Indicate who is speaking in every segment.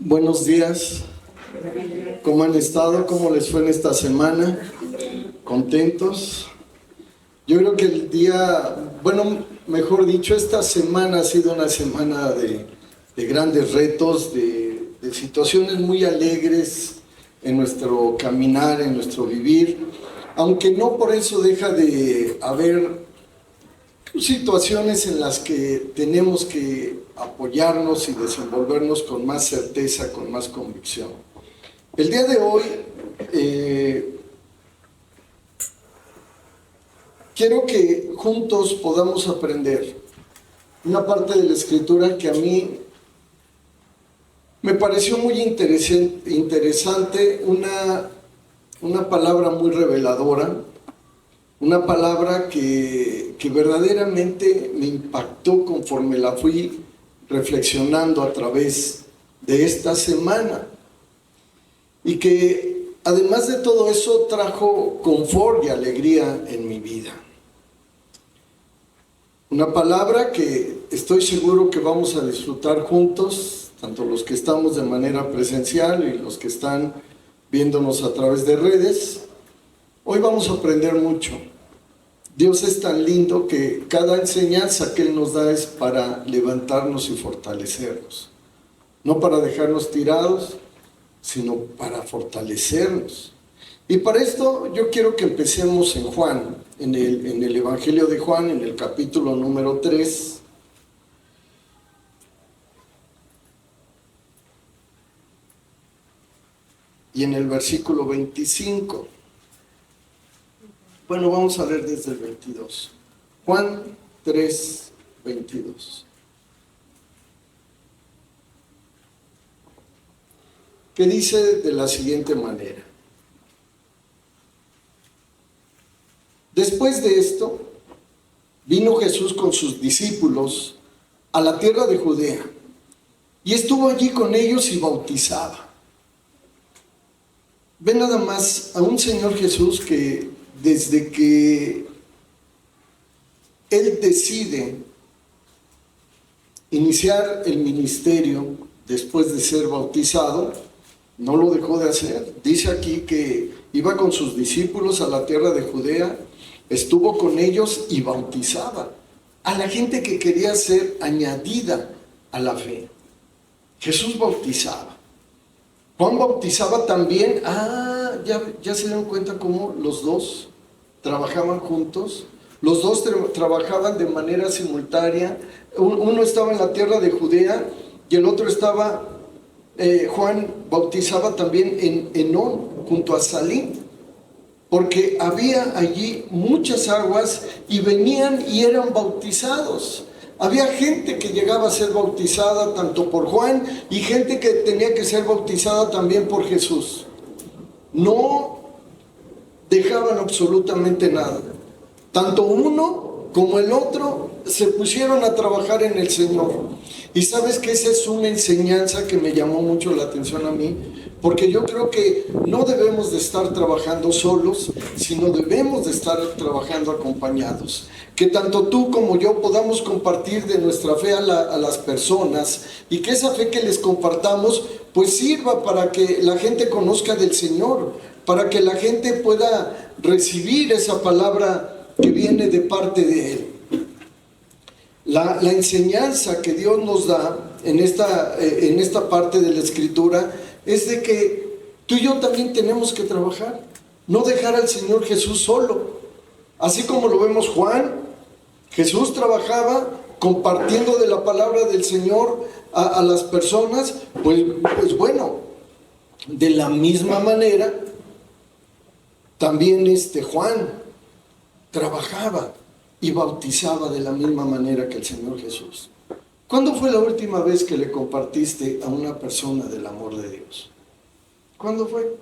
Speaker 1: Buenos días. ¿Cómo han estado? ¿Cómo les fue en esta semana? ¿Contentos? Yo creo que mejor dicho, esta semana ha sido una semana de grandes retos, de situaciones muy alegres en nuestro caminar, en nuestro vivir, aunque no por eso deja de haber situaciones en las que tenemos que apoyarnos y desenvolvernos con más certeza, con más convicción. El día de hoy quiero que juntos podamos aprender una parte de la Escritura que a mí me pareció muy interesante, una palabra muy reveladora, una palabra que verdaderamente me impactó conforme la fui reflexionando a través de esta semana, y que además de todo eso trajo confort y alegría en mi vida. Una palabra que estoy seguro que vamos a disfrutar juntos, tanto los que estamos de manera presencial y los que están viéndonos a través de redes. Hoy vamos a aprender mucho. Dios es tan lindo que cada enseñanza que Él nos da es para levantarnos y fortalecernos. No para dejarnos tirados, sino para fortalecernos. Y para esto yo quiero que empecemos en Juan, en el Evangelio de Juan, en el capítulo número 3. Y en el versículo 25. Bueno, vamos a leer desde el 22. Juan 3, 22. Que dice de la siguiente manera: después de esto, vino Jesús con sus discípulos a la tierra de Judea, y estuvo allí con ellos y bautizaba. Ve nada más a un Señor Jesús que desde que Él decide iniciar el ministerio después de ser bautizado, no lo dejó de hacer. Dice aquí que iba con sus discípulos a la tierra de Judea, estuvo con ellos y bautizaba a la gente que quería ser añadida a la fe. Jesús bautizaba. Juan bautizaba también. Ya se dieron cuenta cómo los dos trabajaban juntos. Los dos trabajaban de manera simultánea. Uno estaba en la tierra de Judea y el otro estaba, Juan bautizaba también en Enón, junto a Salim, porque había allí muchas aguas y venían y eran bautizados. Había gente que llegaba a ser bautizada tanto por Juan y gente que tenía que ser bautizada también por Jesús. No dejaban absolutamente nada. Tanto uno como el otro se pusieron a trabajar en el Señor. Y sabes que esa es una enseñanza que me llamó mucho la atención a mí, porque yo creo que no debemos de estar trabajando solos, sino debemos de estar trabajando acompañados. Que tanto tú como yo podamos compartir de nuestra fe a las personas, y que esa fe que les compartamos pues sirva para que la gente conozca del Señor, para que la gente pueda recibir esa palabra que viene de parte de Él. La enseñanza que Dios nos da en esta parte de la Escritura es de que tú y yo también tenemos que trabajar, no dejar al Señor Jesús solo. Así como lo vemos Juan, Jesús trabajaba compartiendo de la palabra del Señor a las personas, pues bueno, de la misma manera también Juan trabajaba y bautizaba de la misma manera que el Señor Jesús. ¿Cuándo fue la última vez que le compartiste a una persona del amor de Dios? ¿Cuándo fue?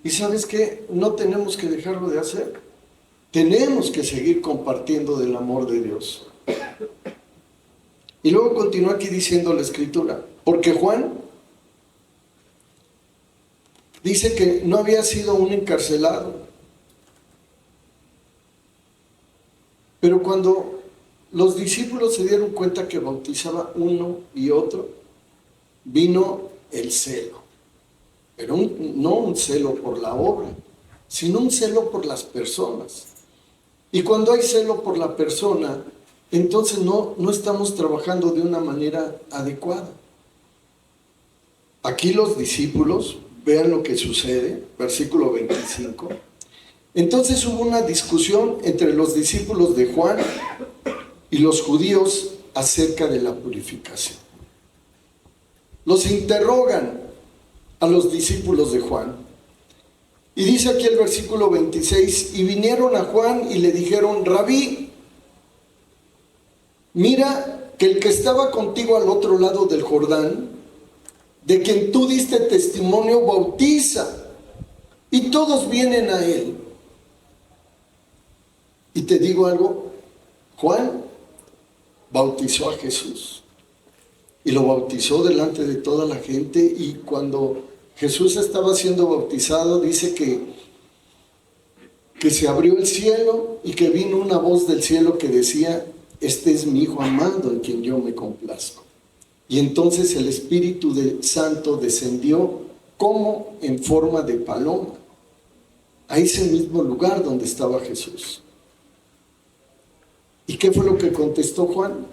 Speaker 1: Y ¿sabes qué? No tenemos que dejarlo de hacer. Tenemos que seguir compartiendo del amor de Dios. Y luego continúa aquí diciendo la Escritura, porque Juan dice que no había sido un encarcelado. Pero cuando los discípulos se dieron cuenta que bautizaba uno y otro, vino el celo. Pero no un celo por la obra, sino un celo por las personas. Y cuando hay celo por la persona, entonces no estamos trabajando de una manera adecuada. Aquí los discípulos, vean lo que sucede, versículo 25. Entonces hubo una discusión entre los discípulos de Juan y los judíos acerca de la purificación. Los interrogan a los discípulos de Juan. Y dice aquí el versículo 26, y vinieron a Juan y le dijeron: Rabí, mira que el que estaba contigo al otro lado del Jordán, de quien tú diste testimonio, bautiza, y todos vienen a él. Y te digo algo, Juan bautizó a Jesús, y lo bautizó delante de toda la gente, y cuando Jesús estaba siendo bautizado, dice que se abrió el cielo y que vino una voz del cielo que decía: este es mi Hijo amado en quien yo me complazco. Y entonces el Espíritu Santo descendió como en forma de paloma a ese mismo lugar donde estaba Jesús. ¿Y qué fue lo que contestó Juan?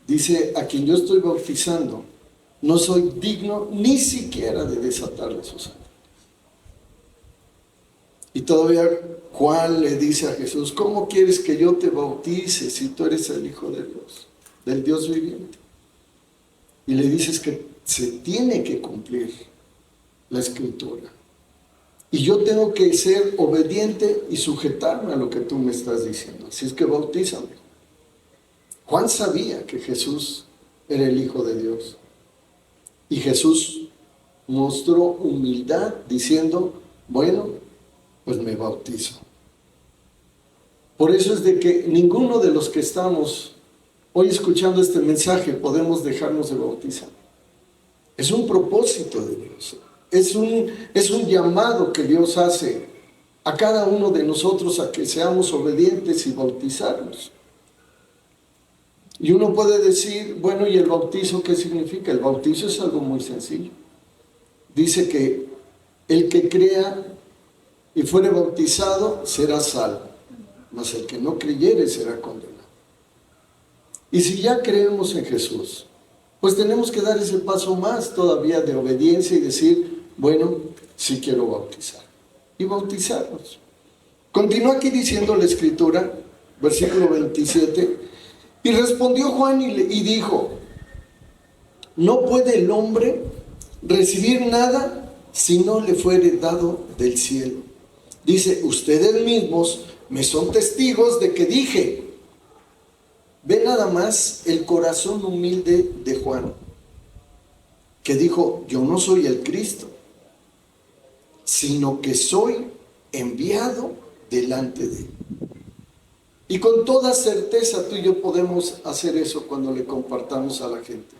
Speaker 1: Dice: a quien yo estoy bautizando, no soy digno ni siquiera de desatarle sus sandalias. Y todavía Juan le dice a Jesús: ¿cómo quieres que yo te bautice si tú eres el Hijo de Dios, del Dios viviente? Y le dices que se tiene que cumplir la Escritura. Y yo tengo que ser obediente y sujetarme a lo que tú me estás diciendo. Así es que bautízame. Juan sabía que Jesús era el Hijo de Dios. Y Jesús mostró humildad diciendo: bueno, pues me bautizo. Por eso es de que ninguno de los que estamos hoy escuchando este mensaje podemos dejarnos de bautizar. Es un propósito de Dios. Es un llamado que Dios hace a cada uno de nosotros a que seamos obedientes y bautizarnos. Y uno puede decir: bueno, ¿y el bautizo qué significa? El bautizo es algo muy sencillo. Dice que el que crea y fuere bautizado será salvo, mas el que no creyere será condenado. Y si ya creemos en Jesús, pues tenemos que dar ese paso más todavía de obediencia y decir: bueno, sí quiero bautizar. Y bautizarnos. Continúa aquí diciendo la Escritura, versículo 27, y respondió Juan y dijo: no puede el hombre recibir nada si no le fuere dado del cielo. Dice: ustedes mismos me son testigos de que dije. Ve nada más el corazón humilde de Juan, que dijo: yo no soy el Cristo, sino que soy enviado delante de él. Y con toda certeza tú y yo podemos hacer eso cuando le compartamos a la gente.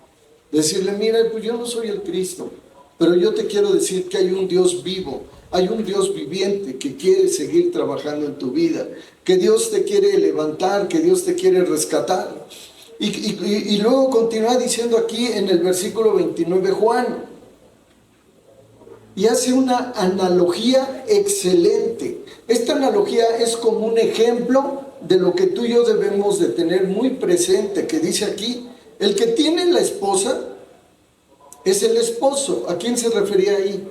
Speaker 1: Decirle: mira, pues yo no soy el Cristo, pero yo te quiero decir que hay un Dios vivo, hay un Dios viviente que quiere seguir trabajando en tu vida, que Dios te quiere levantar, que Dios te quiere rescatar. Y luego continúa diciendo aquí en el versículo 29 Juan, y hace una analogía excelente. Esta analogía es como un ejemplo de lo que tú y yo debemos de tener muy presente, que dice aquí: el que tiene la esposa es el esposo. ¿A quién se refería ahí?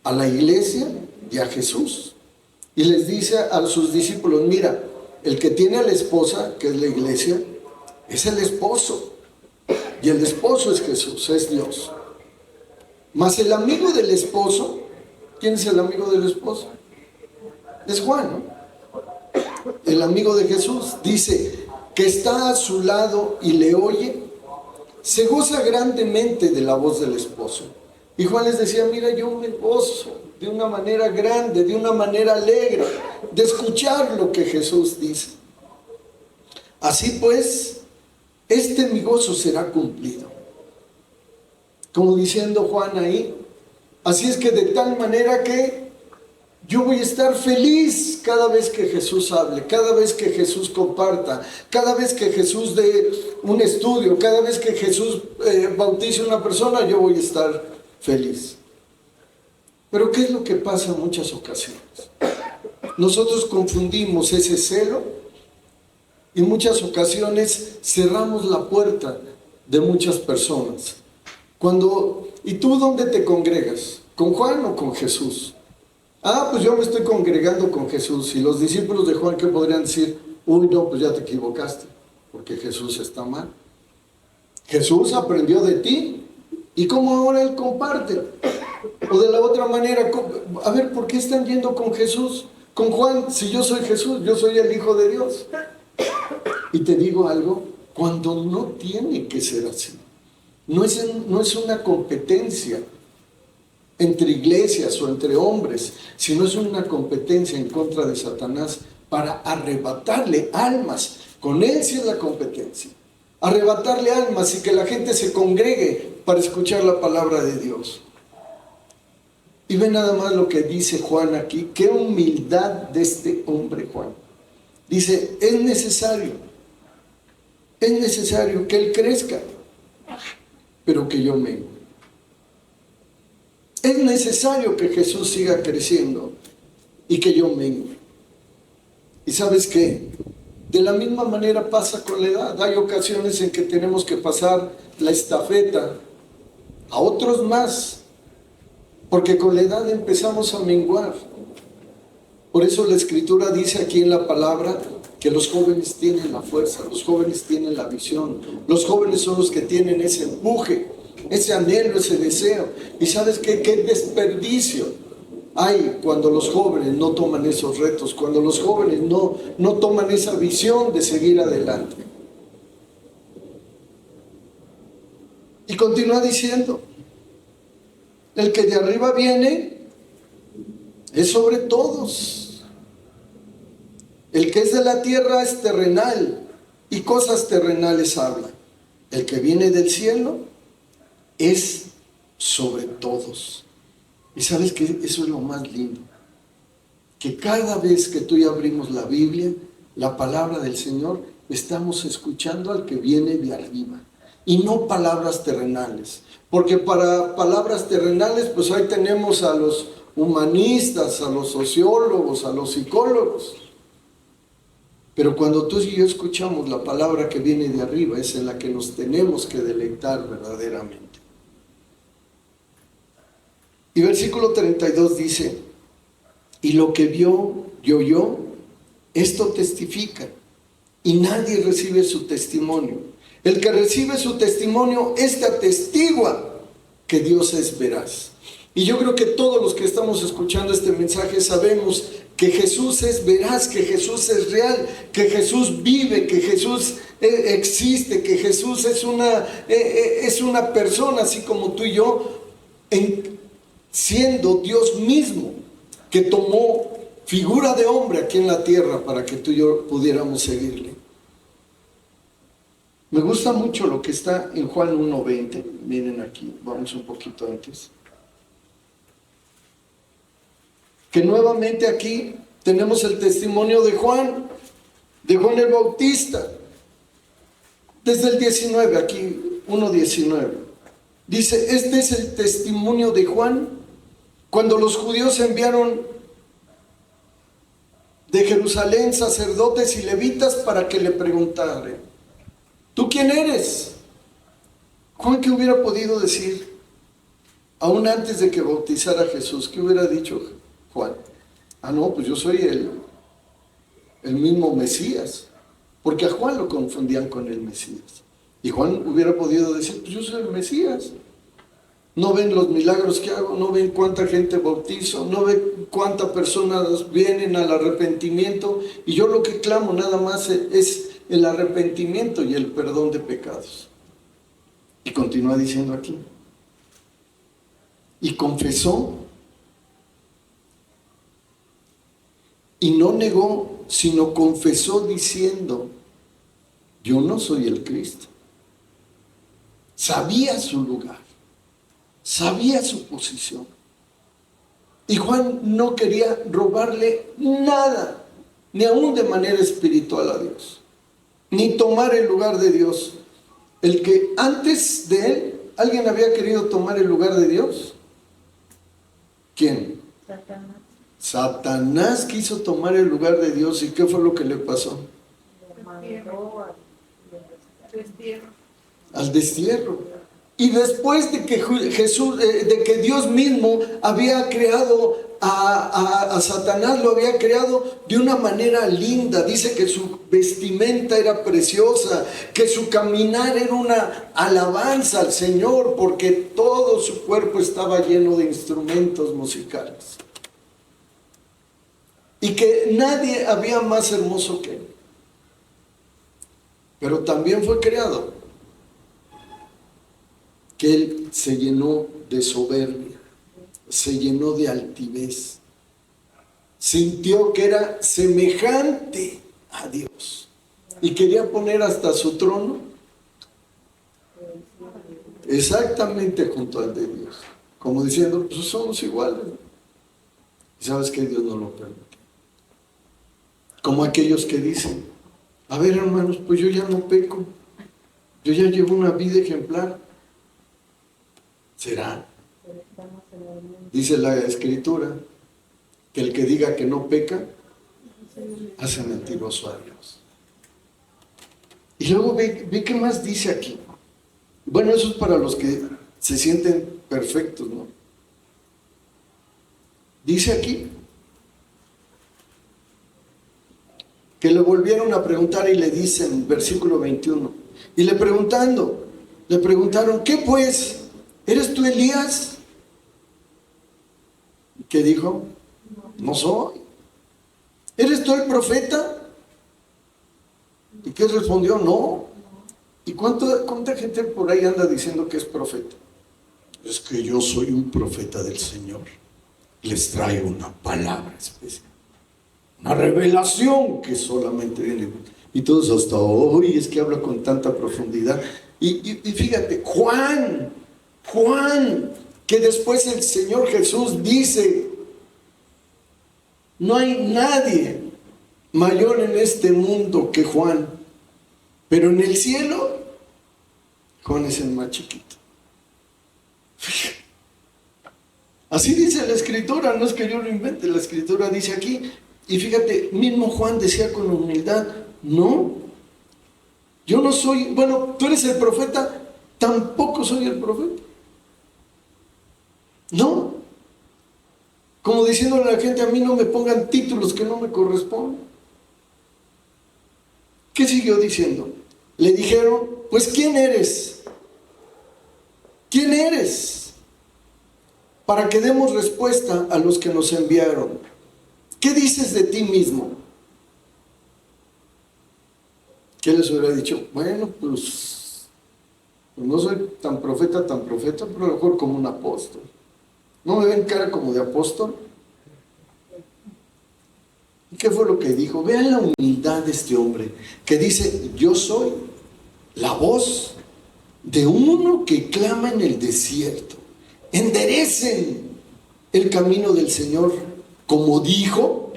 Speaker 1: A la iglesia y a Jesús. Y les dice a sus discípulos: mira, el que tiene a la esposa, que es la iglesia, es el esposo. Y el esposo es Jesús, es Dios. Mas el amigo del esposo, ¿quién es el amigo del esposo? Es Juan, ¿no? El amigo de Jesús. Dice que está a su lado y le oye, se goza grandemente de la voz del esposo. Y Juan les decía: mira, yo me gozo de una manera grande, de una manera alegre, de escuchar lo que Jesús dice. Así pues, mi gozo será cumplido. Como diciendo Juan ahí, así es que de tal manera que Yo voy a estar feliz cada vez que Jesús hable, cada vez que Jesús comparta, cada vez que Jesús dé un estudio, cada vez que Jesús bautice a una persona, yo voy a estar feliz. Pero ¿qué es lo que pasa en muchas ocasiones? Nosotros confundimos ese celo y en muchas ocasiones cerramos la puerta de muchas personas. ¿Y tú dónde te congregas? ¿Con Juan o con Jesús? Pues yo me estoy congregando con Jesús. Y los discípulos de Juan, ¿qué podrían decir? Uy, no, pues ya te equivocaste, porque Jesús está mal. Jesús aprendió de ti. ¿Y cómo ahora Él comparte? O de la otra manera, a ver, ¿por qué están yendo con Jesús? Con Juan, si yo soy Jesús, yo soy el Hijo de Dios. Y te digo algo, cuando no tiene que ser así. No es una competencia entre iglesias o entre hombres, sino es una competencia en contra de Satanás para arrebatarle almas. Con él sí es la competencia. Arrebatarle almas y que la gente se congregue para escuchar la palabra de Dios. Y ve nada más lo que dice Juan aquí. Qué humildad de este hombre Juan. Dice, es necesario que él crezca, pero que yo mengue. Es necesario que Jesús siga creciendo y que yo mengue. ¿Y sabes qué? De la misma manera pasa con la edad. Hay ocasiones en que tenemos que pasar la estafeta a otros más, porque con la edad empezamos a menguar. Por eso la Escritura dice aquí en la palabra que los jóvenes tienen la fuerza, los jóvenes tienen la visión, los jóvenes son los que tienen ese empuje, ese anhelo, ese deseo. ¿Y sabes qué? ¿Qué desperdicio hay cuando los jóvenes no toman esos retos, cuando los jóvenes no toman esa visión de seguir adelante? Y continúa diciendo, el que de arriba viene es sobre todos. El que es de la tierra es terrenal y cosas terrenales habla. El que viene del cielo es sobre todos. Y sabes que eso es lo más lindo, que cada vez que tú y yo abrimos la Biblia, la palabra del Señor, estamos escuchando al que viene de arriba y no palabras terrenales, porque para palabras terrenales pues ahí tenemos a los humanistas, a los sociólogos, a los psicólogos. Pero cuando tú y yo escuchamos la palabra que viene de arriba, es en la que nos tenemos que deleitar verdaderamente. Y versículo 32 dice, y lo que vio y oyó, esto testifica, y nadie recibe su testimonio. El que recibe su testimonio, este atestigua que Dios es veraz. Y yo creo que todos los que estamos escuchando este mensaje sabemos que Jesús es veraz, que Jesús es real, que Jesús vive, que Jesús existe, que Jesús es una persona así como tú y yo, siendo Dios mismo, que tomó figura de hombre aquí en la tierra para que tú y yo pudiéramos seguirle. Me gusta mucho lo que está en Juan 1:20. Miren aquí, vamos un poquito antes. Que nuevamente aquí tenemos el testimonio de Juan el Bautista. Desde el 19, aquí 1:19. Dice, este es el testimonio de Juan cuando los judíos enviaron de Jerusalén sacerdotes y levitas para que le preguntaran, ¿tú quién eres? Juan, ¿qué hubiera podido decir? Aún antes de que bautizara a Jesús, ¿qué hubiera dicho Juan? No, pues yo soy el mismo Mesías, porque a Juan lo confundían con el Mesías. Y Juan hubiera podido decir, pues yo soy el Mesías. No ven los milagros que hago, no ven cuánta gente bautizo, no ven cuántas personas vienen al arrepentimiento, y yo lo que clamo nada más es el arrepentimiento y el perdón de pecados. Y continúa diciendo aquí, y confesó, y no negó, sino confesó diciendo, yo no soy el Cristo. Sabía su lugar, sabía su posición. Y Juan no quería robarle nada, ni aún de manera espiritual a Dios, ni tomar el lugar de Dios. El que antes de él, ¿alguien había querido tomar el lugar de Dios? ¿Quién?
Speaker 2: Satanás.
Speaker 1: Satanás quiso tomar el lugar de Dios. ¿Y qué fue lo que le pasó?
Speaker 2: Lo mandó al destierro.
Speaker 1: Al destierro. Y después de que de que Dios mismo había creado a Satanás, lo había creado de una manera linda. Dice que su vestimenta era preciosa, que su caminar era una alabanza al Señor, porque todo su cuerpo estaba lleno de instrumentos musicales. Y que nadie había más hermoso que él. Pero también fue creado que él se llenó de soberbia, se llenó de altivez, sintió que era semejante a Dios y quería poner hasta su trono exactamente junto al de Dios, como diciendo, pues somos iguales. Y sabes que Dios no lo permite. Como aquellos que dicen, a ver hermanos, pues yo ya no peco, yo ya llevo una vida ejemplar. ¿Será? Dice la Escritura que el que diga que no peca hace mentiroso a Dios. Y luego ve qué más dice aquí. Bueno, eso es para los que se sienten perfectos, ¿no? Dice aquí que le volvieron a preguntar y le dicen, versículo 21, y le preguntaron, ¿qué pues? ¿Eres tú Elías? ¿Qué dijo? No soy. ¿Eres tú el profeta? ¿Y qué respondió? No. ¿Y cuánta gente por ahí anda diciendo que es profeta? Es que yo soy un profeta del Señor. Les traigo una palabra especial, una revelación que solamente viene. Y todos hasta hoy es que habla con tanta profundidad. Y fíjate, Juan, que después el Señor Jesús dice, no hay nadie mayor en este mundo que Juan, pero en el cielo, Juan es el más chiquito. Así dice la Escritura, no es que yo lo invente, la Escritura dice aquí, y fíjate, mismo Juan decía con humildad, no, yo no soy, bueno, tú eres el profeta, tampoco soy el profeta. No, como diciéndole a la gente, a mí no me pongan títulos que no me corresponden. ¿Qué siguió diciendo? Le dijeron, pues ¿quién eres? ¿Quién eres? Para que demos respuesta a los que nos enviaron. ¿Qué dices de ti mismo? ¿Qué les hubiera dicho? Bueno, pues no soy tan profeta, pero a lo mejor como un apóstol. ¿No me ven cara como de apóstol? ¿Y qué fue lo que dijo? Vean la humildad de este hombre, que dice, yo soy la voz de uno que clama en el desierto. Enderecen el camino del Señor, como dijo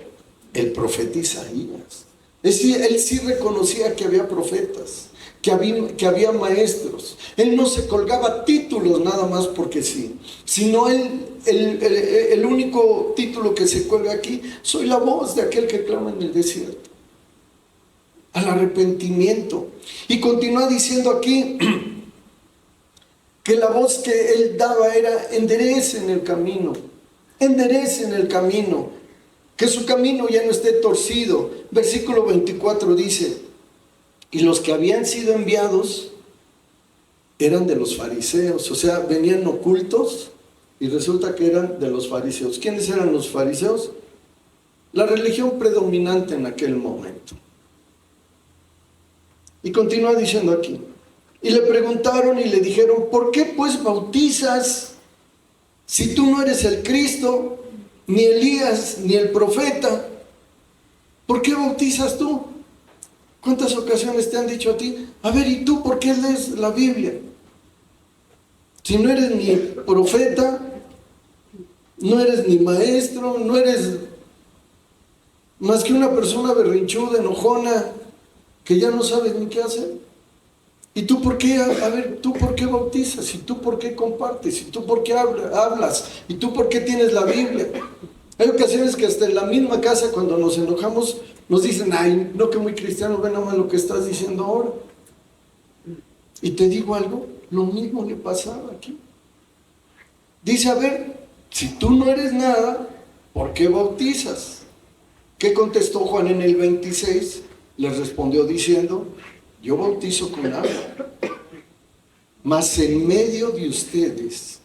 Speaker 1: el profeta Isaías. Es decir, él sí reconocía que había profetas, que había maestros. Él no se colgaba títulos nada más porque sí, sino el único título que se cuelga aquí, soy la voz de aquel que clama en el desierto, al arrepentimiento. Y continúa diciendo aquí que la voz que él daba era enderecen el camino, que su camino ya no esté torcido. Versículo 24 dice, y los que habían sido enviados eran de los fariseos, o sea, venían ocultos y resulta que eran de los fariseos. ¿Quiénes eran los fariseos? La religión predominante en aquel momento. Y continúa diciendo aquí, y le preguntaron y le dijeron, ¿por qué pues bautizas si tú no eres el Cristo, ni Elías, ni el profeta? ¿Por qué bautizas tú? ¿Cuántas ocasiones te han dicho a ti, a ver, ¿y tú por qué lees la Biblia? Si no eres ni profeta, no eres ni maestro, no eres más que una persona berrinchuda, enojona, que ya no sabes ni qué hacer. ¿Y tú por qué? A ver, ¿tú por qué bautizas? ¿Y tú por qué compartes? ¿Y tú por qué hablas? ¿Y tú por qué tienes la Biblia? Hay ocasiones que hasta en la misma casa, cuando nos enojamos, nos dicen, ay, no, que muy cristiano, ve nomás lo que estás diciendo ahora. Y te digo algo, lo mismo le pasaba aquí. Dice, a ver, si tú no eres nada, ¿por qué bautizas? ¿Qué contestó Juan en el 26? Les respondió diciendo, yo bautizo con agua, mas en medio de ustedes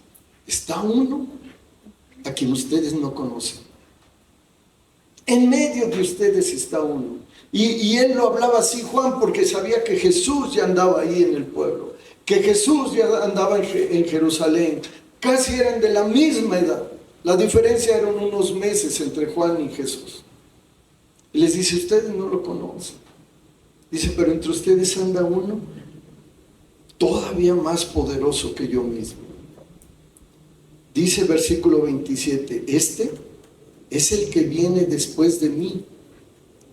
Speaker 1: está uno a quien ustedes no conocen. En medio de ustedes está uno. Y él lo hablaba así, Juan, porque sabía que Jesús ya andaba ahí en el pueblo, que Jesús ya andaba en Jerusalén. Casi eran de la misma edad. La diferencia eran unos meses entre Juan y Jesús. Y les dice, ustedes no lo conocen. Dice, pero entre ustedes anda uno todavía más poderoso que yo mismo. Dice versículo 27, este es el que viene después de mí,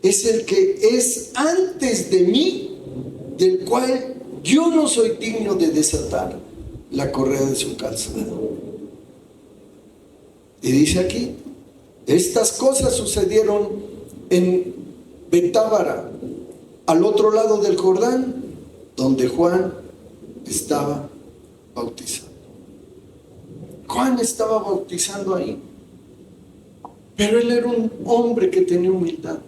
Speaker 1: es el que es antes de mí, del cual yo no soy digno de desatar la correa de su calzado. Y dice aquí, estas cosas sucedieron en Betábara, al otro lado del Jordán, donde Juan estaba bautizando. Juan estaba bautizando ahí, pero él era un hombre que tenía humildad.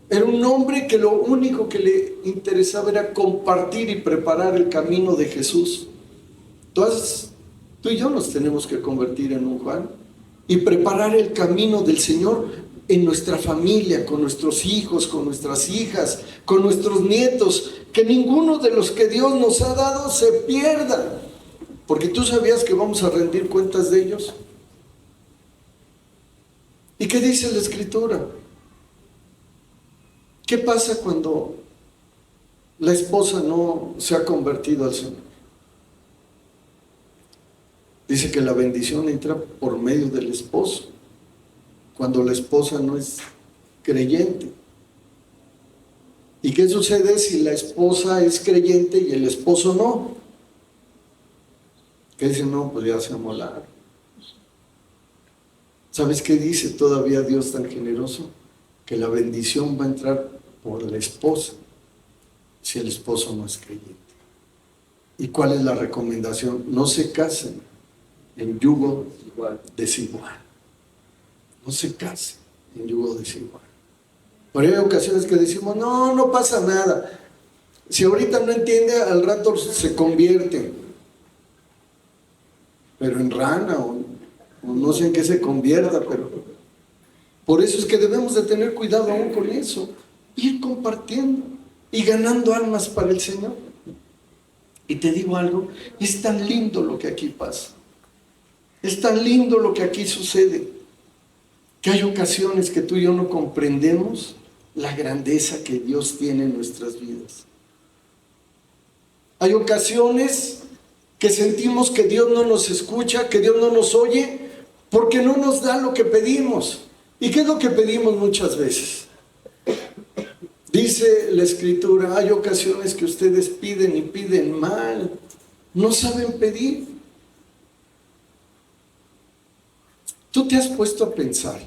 Speaker 1: Era un hombre que lo único que le interesaba era compartir y preparar el camino de Jesús. Entonces, tú y yo nos tenemos que convertir en un Juan y preparar el camino del Señor en nuestra familia, con nuestros hijos, con nuestras hijas, con nuestros nietos, que ninguno de los que Dios nos ha dado se pierda, porque tú sabías que vamos a rendir cuentas de ellos. ¿Y qué dice la Escritura? ¿Qué pasa cuando la esposa no se ha convertido al Señor? Dice que la bendición entra por medio del esposo, cuando la esposa no es creyente. ¿Y qué sucede si la esposa es creyente y el esposo no? Que dice, no, pues ya se amolaron. ¿Sabes qué dice todavía Dios tan generoso? Que la bendición va a entrar por la esposa si el esposo no es creyente. ¿Y cuál es la recomendación? No se casen en yugo desigual. No se casen en yugo desigual. Pero hay ocasiones que decimos, no pasa nada. Si ahorita no entiende, al rato se convierte. Pero en rana o no sé en qué se convierta, pero por eso es que debemos de tener cuidado aún con eso. Ir compartiendo y ganando almas para el Señor. Y te digo algo, es tan lindo lo que aquí pasa. Es tan lindo lo que aquí sucede, que hay ocasiones que tú y yo no comprendemos la grandeza que Dios tiene en nuestras vidas. Hay ocasiones que sentimos que Dios no nos escucha, que Dios no nos oye, porque no nos da lo que pedimos. ¿Y qué es lo que pedimos muchas veces? Dice la Escritura, hay ocasiones que ustedes piden y piden mal, no saben pedir. ¿Tú te has puesto a pensar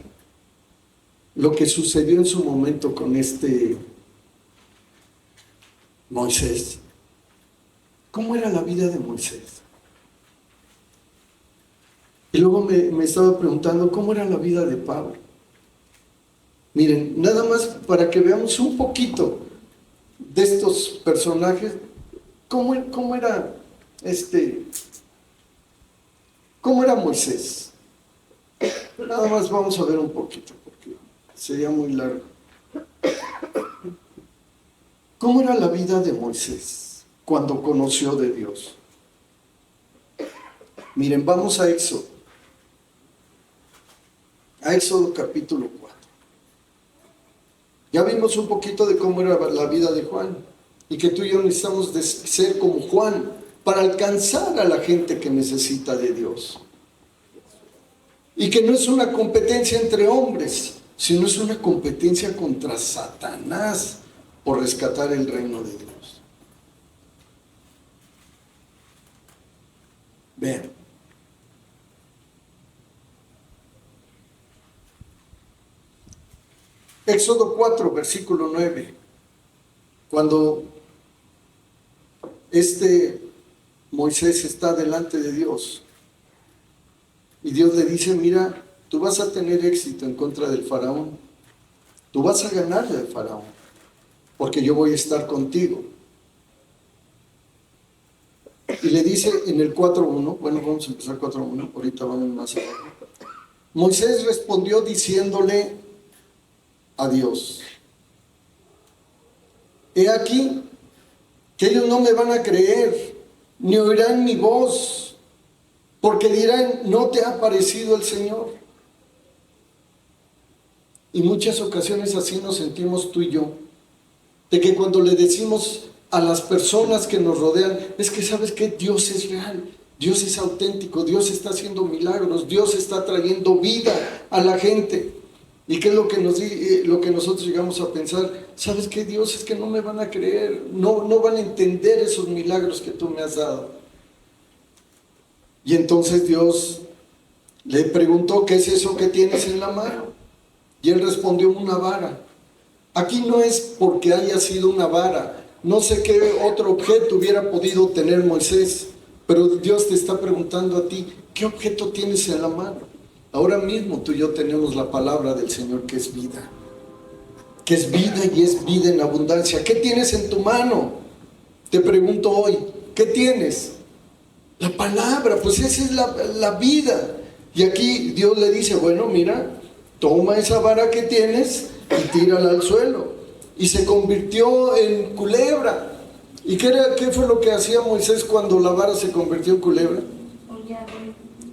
Speaker 1: lo que sucedió en su momento con Moisés? ¿Cómo era la vida de Moisés? Y luego me estaba preguntando, ¿cómo era la vida de Pablo? Miren, nada más para que veamos un poquito de estos personajes, ¿cómo era Moisés? Nada más vamos a ver un poquito, porque sería muy largo. ¿Cómo era la vida de Moisés cuando conoció de Dios? Miren, vamos a Éxodo. A Éxodo capítulo 4. Ya vimos un poquito de cómo era la vida de Juan y que tú y yo necesitamos de ser como Juan para alcanzar a la gente que necesita de Dios. Y que no es una competencia entre hombres, sino es una competencia contra Satanás por rescatar el reino de Dios. Vean. Éxodo 4, versículo 9. Cuando Moisés está delante de Dios y Dios le dice: mira, tú vas a tener éxito en contra del faraón, tú vas a ganarle al faraón, porque yo voy a estar contigo. Y le dice en el 4.1, bueno, vamos a empezar 4.1, ahorita vamos más abajo. Moisés respondió diciéndole a Dios: he aquí que ellos no me van a creer, ni oirán mi voz, porque dirán: no te ha parecido el Señor. Y muchas ocasiones así nos sentimos tú y yo, de que cuando le decimos a las personas que nos rodean: es que sabes que Dios es real, Dios es auténtico, Dios está haciendo milagros, Dios está trayendo vida a la gente. ¿Y qué es lo que nosotros llegamos a pensar? ¿Sabes qué, Dios? Es que no me van a creer, no van a entender esos milagros que tú me has dado. Y entonces Dios le preguntó: ¿qué es eso que tienes en la mano? Y él respondió: una vara. Aquí no es porque haya sido una vara, no sé qué otro objeto hubiera podido tener Moisés, pero Dios te está preguntando a ti: ¿qué objeto tienes en la mano? Ahora mismo tú y yo tenemos la palabra del Señor, que es vida, y es vida en abundancia. ¿Qué tienes en tu mano? Te pregunto hoy, ¿qué tienes? La palabra, pues esa es la vida. Y aquí Dios le dice: bueno, mira, toma esa vara que tienes y tírala al suelo. Y se convirtió en culebra. ¿Y qué fue lo que hacía Moisés cuando la vara se convirtió en culebra?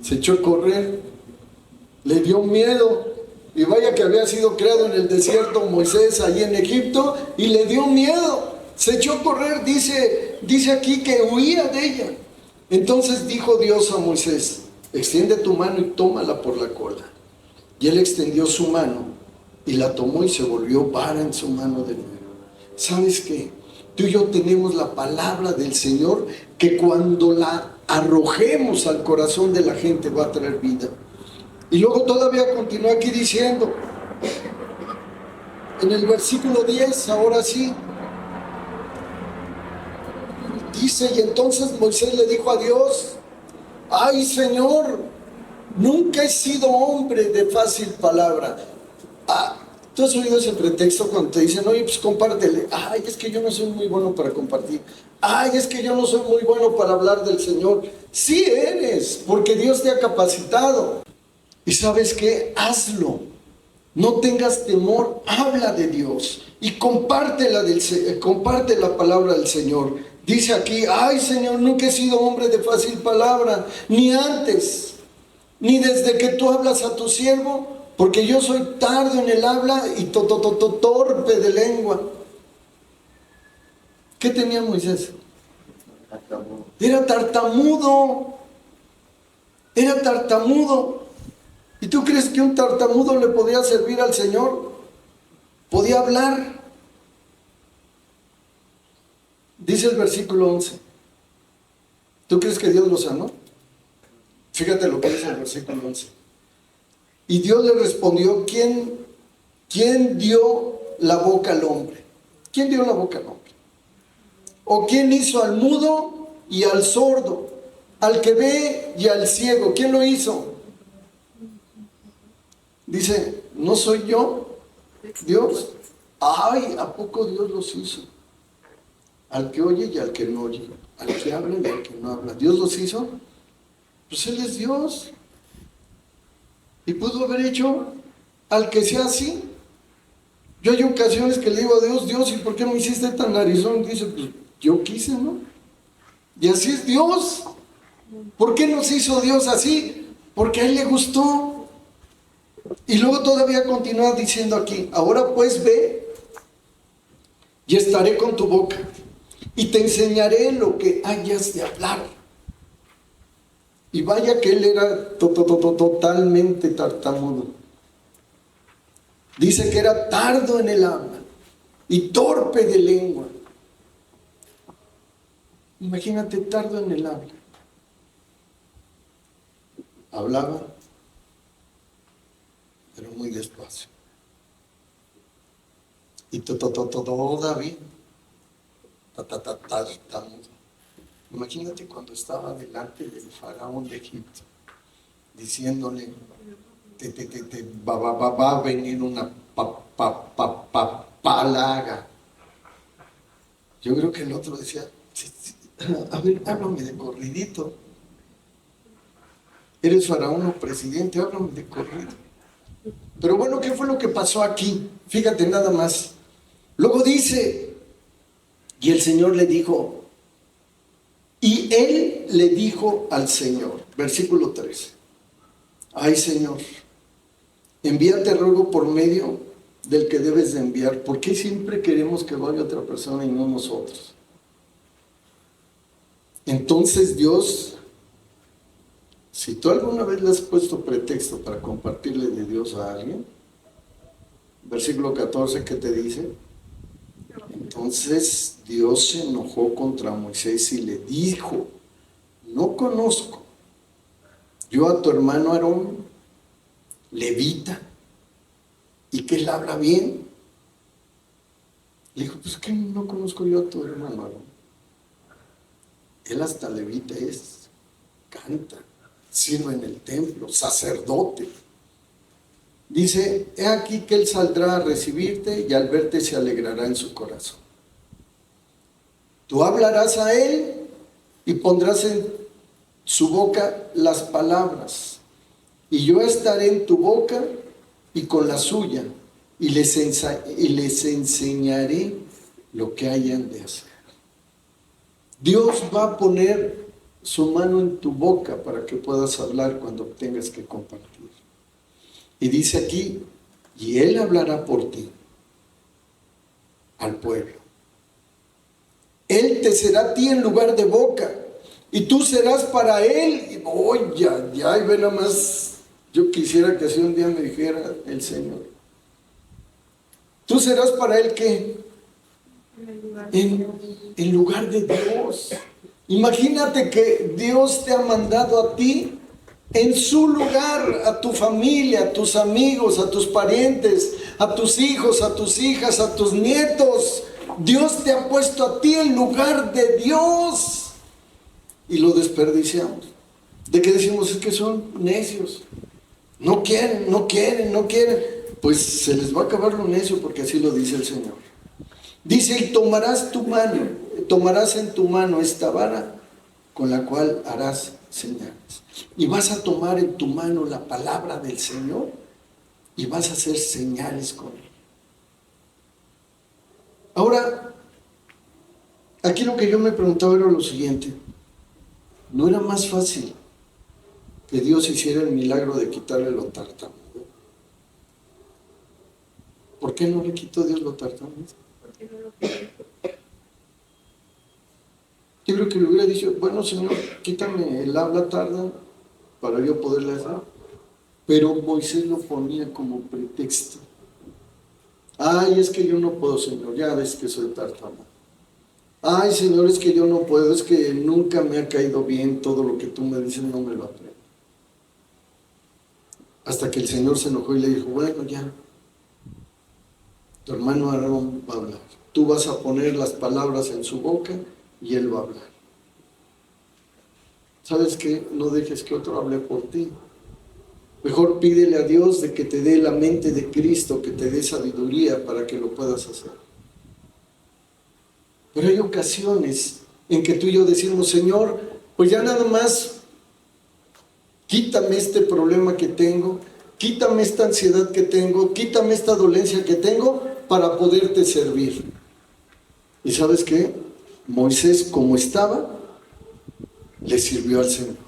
Speaker 1: Se echó a correr. Le dio miedo, y vaya que había sido creado en el desierto Moisés, allí en Egipto, y le dio miedo, se echó a correr, dice aquí que huía de ella. Entonces dijo Dios a Moisés: extiende tu mano y tómala por la cola. Y él extendió su mano y la tomó, y se volvió vara en su mano de nuevo. ¿Sabes qué? Tú y yo tenemos la palabra del Señor, que cuando la arrojemos al corazón de la gente va a traer vida. Y luego todavía continúa aquí diciendo, en el versículo 10, ahora sí, dice: y entonces Moisés le dijo a Dios: ay, Señor, nunca he sido hombre de fácil palabra. ¿Tú has oído ese pretexto cuando te dicen: oye, pues compártele? Ay, es que yo no soy muy bueno para compartir. Ay, es que yo no soy muy bueno para hablar del Señor. Sí eres, porque Dios te ha capacitado. ¿Y sabes qué? Hazlo. No tengas temor, habla de Dios y comparte la palabra del Señor. Dice aquí: ay, Señor, nunca he sido hombre de fácil palabra, ni antes, ni desde que tú hablas a tu siervo, porque yo soy tardo en el habla y torpe de lengua. ¿Qué tenía Moisés? Era tartamudo. Era tartamudo. ¿Y tú crees que un tartamudo le podía servir al Señor? Podía hablar. Dice el versículo 11. ¿Tú crees que Dios lo sanó? Fíjate lo que dice el versículo 11. Y Dios le respondió: ¿Quién dio la boca al hombre? ¿Quién dio la boca al hombre? ¿O quién hizo al mudo y al sordo, al que ve y al ciego? ¿Quién lo hizo? Dice: ¿no soy yo, Dios? Ay, ¿a poco Dios los hizo? Al que oye y al que no oye, al que habla y al que no habla. ¿Dios los hizo? Pues Él es Dios. Y pudo haber hecho al que sea así. Yo hay ocasiones que le digo a Dios: Dios, ¿y por qué me hiciste tan narizón? Dice: pues yo quise, ¿no? Y así es Dios. ¿Por qué nos hizo Dios así? Porque a Él le gustó. Y luego todavía continúa diciendo aquí: ahora pues ve, y estaré con tu boca, y te enseñaré lo que hayas de hablar. Y vaya que él era totalmente tartamudo. Dice que era tardo en el habla y torpe de lengua. Imagínate, tardo en el habla. Hablaba, pero muy despacio. Y todavía tartamudo. Imagínate cuando estaba delante del faraón de Egipto, diciéndole, va a venir una plaga. Yo creo que el otro decía, a ver, háblame de corridito. Eres faraón o presidente, háblame de corrido. Pero bueno, ¿qué fue lo que pasó aquí? Fíjate nada más. Luego dice, y el Señor le dijo, y él le dijo al Señor, versículo 13, ay Señor, envíate ruego por medio del que debes de enviar. ¿Por qué siempre queremos que vaya otra persona y no nosotros? Entonces Dios, si tú alguna vez le has puesto pretexto para compartirle de Dios a alguien, versículo 14, ¿qué te dice? Entonces Dios se enojó contra Moisés y le dijo, no conozco yo a tu hermano Aarón, levita, y que él habla bien. Le dijo, pues que no conozco yo a tu hermano Aarón. Él hasta levita es, canta, sirve en el templo, sacerdote. Dice, he aquí que él saldrá a recibirte y al verte se alegrará en su corazón. Tú hablarás a él y pondrás en su boca las palabras, y yo estaré en tu boca y con la suya, y les enseñaré lo que hayan de hacer. Dios va a poner su mano en tu boca para que puedas hablar cuando tengas que compartir. Y dice aquí, y él hablará por ti al pueblo. Él te será a ti en lugar de boca, y tú serás para él. Ya, y ve nada más, yo quisiera que así un día me dijera el Señor. Tú serás para él, ¿qué? En lugar de Dios. Imagínate que Dios te ha mandado a ti en su lugar, a tu familia, a tus amigos, a tus parientes, a tus hijos, a tus hijas, a tus nietos. Dios te ha puesto a ti en lugar de Dios y lo desperdiciamos. ¿De qué decimos? Es que son necios, no quieren. Pues se les va a acabar lo necio, porque así lo dice el Señor. Dice, y tomarás en tu mano esta vara con la cual harás señales. Y vas a tomar en tu mano la palabra del Señor y vas a hacer señales con él. Ahora, aquí lo que yo me preguntaba era lo siguiente. ¿No era más fácil que Dios hiciera el milagro de quitarle lo tartamudo? ¿Por qué no le quitó Dios lo tartamudo? Yo creo que le hubiera dicho, bueno Señor, quítame el habla tarda para yo poderle hacer. Pero Moisés lo ponía como pretexto. Ay, es que yo no puedo, Señor, ya ves que soy tartamudo. Ay, Señor, es que yo no puedo, es que nunca me ha caído bien todo lo que tú me dices, no me lo aprendo. Hasta que el Señor se enojó y le dijo, bueno, ya, tu hermano Aarón va a hablar. Tú vas a poner las palabras en su boca y él va a hablar. ¿Sabes qué? No dejes que otro hable por ti. Mejor pídele a Dios de que te dé la mente de Cristo, que te dé sabiduría para que lo puedas hacer. Pero hay ocasiones en que tú y yo decimos, Señor, pues ya nada más quítame este problema que tengo, quítame esta ansiedad que tengo, quítame esta dolencia que tengo para poderte servir. ¿Y sabes qué? Moisés, como estaba, le sirvió al Señor.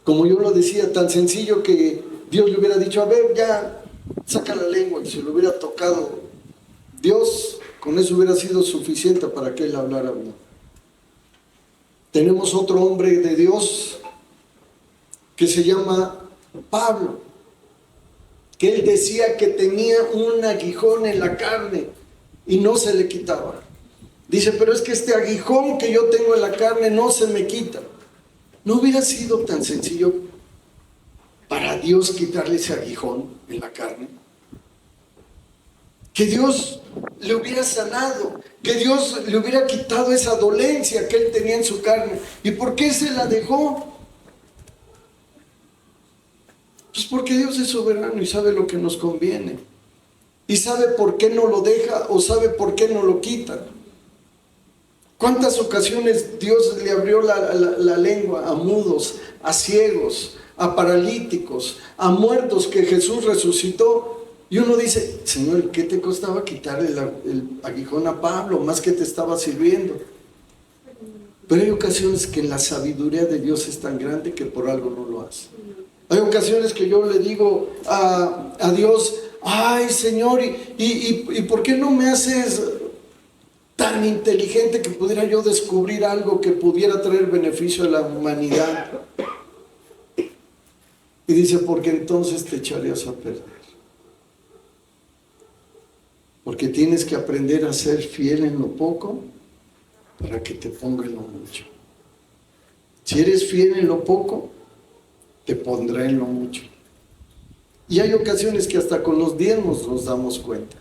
Speaker 1: Como yo lo decía, tan sencillo que Dios le hubiera dicho, a ver, ya, saca la lengua, y se lo hubiera tocado. Dios, con eso hubiera sido suficiente para que él hablara bien. Tenemos otro hombre de Dios que se llama Pablo, que él decía que tenía un aguijón en la carne y no se le quitaba. Dice, pero es que este aguijón que yo tengo en la carne no se me quita. ¿No hubiera sido tan sencillo para Dios quitarle ese aguijón en la carne? Que Dios le hubiera sanado, que Dios le hubiera quitado esa dolencia que él tenía en su carne. ¿Y por qué se la dejó? Pues porque Dios es soberano y sabe lo que nos conviene. Y sabe por qué no lo deja o sabe por qué no lo quita. ¿Cuántas ocasiones Dios le abrió la lengua a mudos, a ciegos, a paralíticos, a muertos que Jesús resucitó? Y uno dice, Señor, ¿qué te costaba quitarle el aguijón a Pablo? Más que te estaba sirviendo. Pero hay ocasiones que la sabiduría de Dios es tan grande que por algo no lo hace. Hay ocasiones que yo le digo a Dios, ay Señor, ¿y por qué no me haces tan inteligente que pudiera yo descubrir algo que pudiera traer beneficio a la humanidad? Y dice, porque entonces te echarías a perder. Porque tienes que aprender a ser fiel en lo poco para que te ponga en lo mucho. Si eres fiel en lo poco, te pondrá en lo mucho. Y hay ocasiones que hasta con los diezmos nos damos cuenta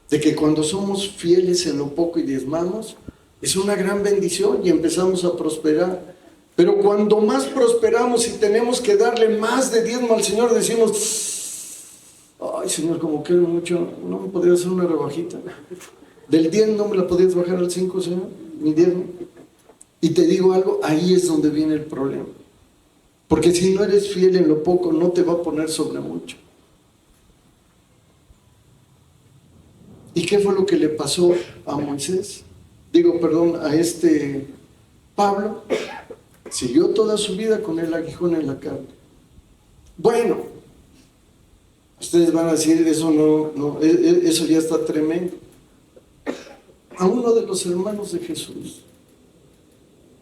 Speaker 1: de que cuando somos fieles en lo poco y diezmamos, es una gran bendición y empezamos a prosperar. Pero cuando más prosperamos y tenemos que darle más de diezmo al Señor, decimos, ay Señor, como quiero mucho, ¿no me podrías hacer una rebajita? Del 10 no me la podrías bajar al 5, Señor, mi diezmo. Y te digo algo, ahí es donde viene el problema. Porque si no eres fiel en lo poco, no te va a poner sobre mucho. ¿Y qué fue lo que le pasó a Moisés? A este Pablo. Siguió toda su vida con el aguijón en la carne. Bueno, ustedes van a decir, eso ya está tremendo. A uno de los hermanos de Jesús,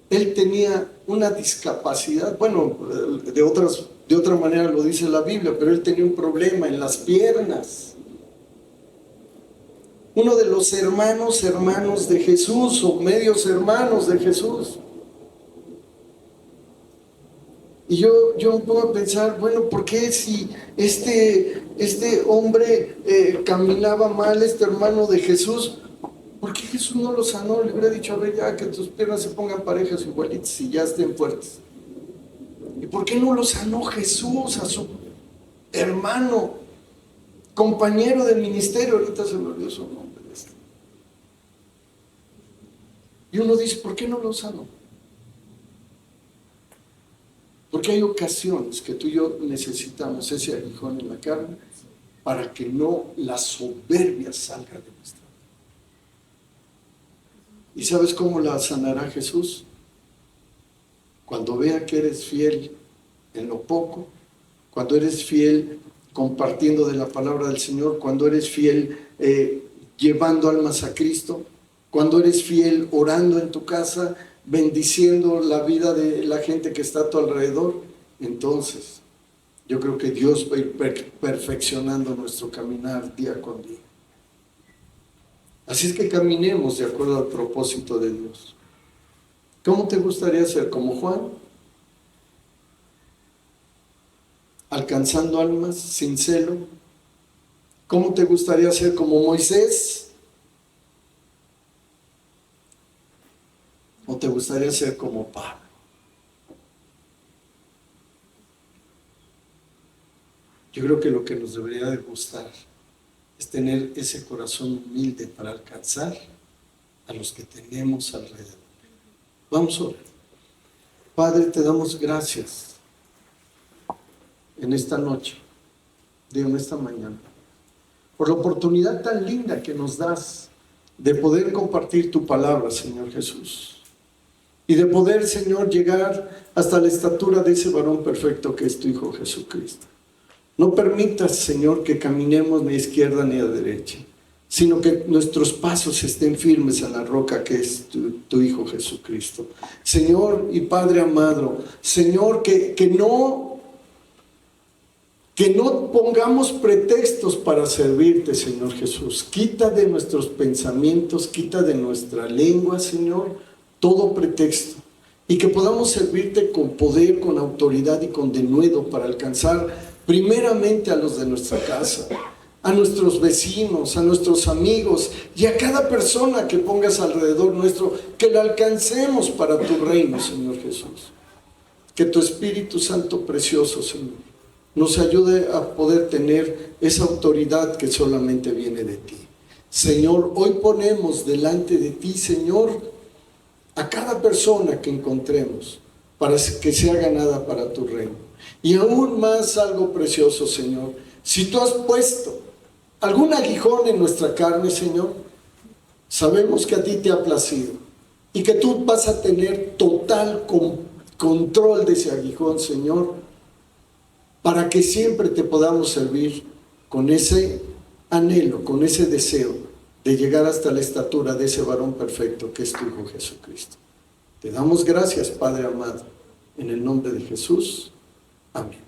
Speaker 1: él tenía una discapacidad, bueno, de otra manera lo dice la Biblia, pero él tenía un problema en las piernas. Uno de los hermanos de Jesús, o medios hermanos de Jesús. Y yo me pongo a pensar, bueno, ¿por qué si este hombre caminaba mal, este hermano de Jesús, ¿por qué Jesús no lo sanó? Le hubiera dicho, a ver, ya que tus piernas se pongan parejas igualitas y ya estén fuertes. ¿Y por qué no lo sanó Jesús a su hermano, compañero del ministerio? Ahorita se me olvidó su nombre. Y uno dice, ¿por qué no lo sanó? Porque hay ocasiones que tú y yo necesitamos ese aguijón en la carne para que no la soberbia salga de nuestra vida. ¿Y sabes cómo la sanará Jesús? Cuando vea que eres fiel en lo poco, cuando eres fiel compartiendo de la palabra del Señor, cuando eres fiel llevando almas a Cristo, cuando eres fiel orando en tu casa, bendiciendo la vida de la gente que está a tu alrededor, entonces yo creo que Dios va a ir perfeccionando nuestro caminar día con día. Así es que caminemos de acuerdo al propósito de Dios. ¿Cómo te gustaría ser? ¿Como Juan? ¿Alcanzando almas sin celo? ¿Cómo te gustaría ser? ¿Como Moisés? ¿O te gustaría ser como Pablo? Yo creo que lo que nos debería de gustar es tener ese corazón humilde para alcanzar a los que tenemos alrededor. Vamos a orar. Padre, te damos gracias en esta noche, en esta mañana, por la oportunidad tan linda que nos das de poder compartir tu palabra, Señor Jesús. Y de poder, Señor, llegar hasta la estatura de ese varón perfecto que es tu Hijo Jesucristo. No permitas, Señor, que caminemos ni a izquierda ni a derecha, sino que nuestros pasos estén firmes a la roca que es tu Hijo Jesucristo. Señor y Padre amado, Señor, que no Que no pongamos pretextos para servirte, Señor Jesús. Quita de nuestros pensamientos, quita de nuestra lengua, Señor, todo pretexto. Y que podamos servirte con poder, con autoridad y con denuedo para alcanzar primeramente a los de nuestra casa, a nuestros vecinos, a nuestros amigos y a cada persona que pongas alrededor nuestro, que la alcancemos para tu reino, Señor Jesús. Que tu Espíritu Santo precioso, Señor, nos ayude a poder tener esa autoridad que solamente viene de ti. Señor, hoy ponemos delante de ti, Señor, a cada persona que encontremos para que sea ganada para tu reino. Y aún más algo precioso, Señor, si tú has puesto algún aguijón en nuestra carne, Señor, sabemos que a ti te ha placido y que tú vas a tener total control de ese aguijón, Señor, para que siempre te podamos servir con ese anhelo, con ese deseo de llegar hasta la estatura de ese varón perfecto que es tu Hijo Jesucristo. Te damos gracias, Padre amado, en el nombre de Jesús. Amén.